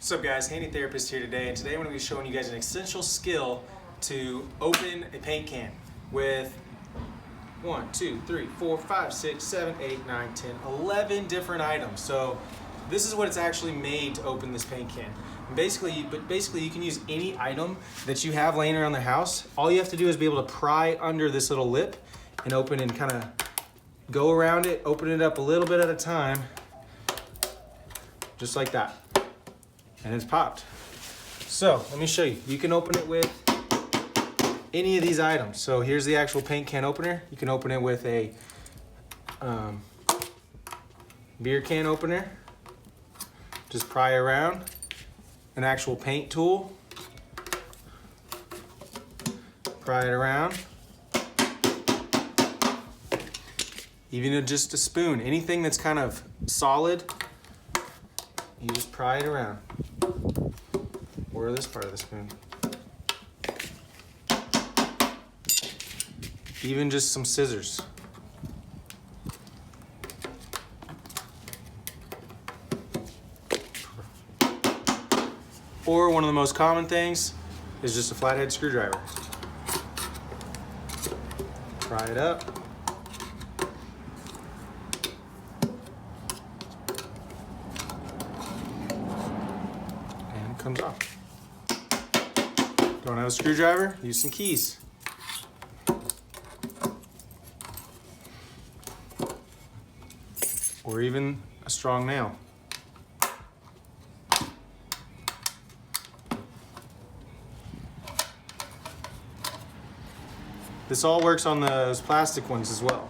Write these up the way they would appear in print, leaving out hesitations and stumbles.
What's up guys, Handy Therapist here today, and today I'm going to be showing you guys an essential skill to open a paint can with 1, 2, 3, 4, 5, 6, 7, 8, 9, 10, 11 different items. So this is what it's actually made to open this paint can. And basically you can use any item that you have laying around the house. All you have to do is be able to pry under this little lip and open and kind of go around it, open it up a little bit at a time, just like that. And it's popped. So let me show you. You can open it with any of these items. So here's the actual paint can opener. You can open it with a beer can opener. Just pry around. An actual paint tool. Pry it around. Even just a spoon. Anything that's kind of solid, you just pry it around. Or this part of the spoon. Even just some scissors. Or one of the most common things is just a flathead screwdriver. Pry it up. And it comes off. Don't have a screwdriver? Use some keys. Or even a strong nail. This all works on those plastic ones as well.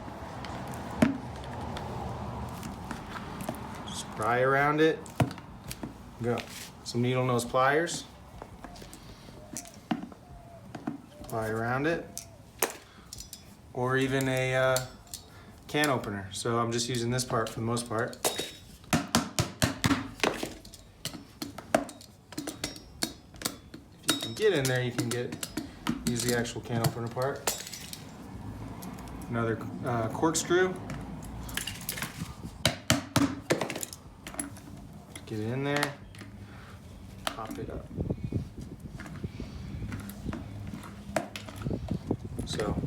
Just pry around it. Go. Some needle nose pliers. Ply around it, or even a can opener. So I'm just using this part for the most part. If you can get in there, you can use the actual can opener part. Another corkscrew. Get it in there, pop it up. So,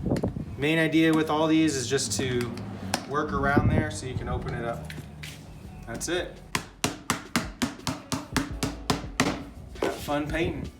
main idea with all these is just to work around there so you can open it up. That's it. Have fun painting.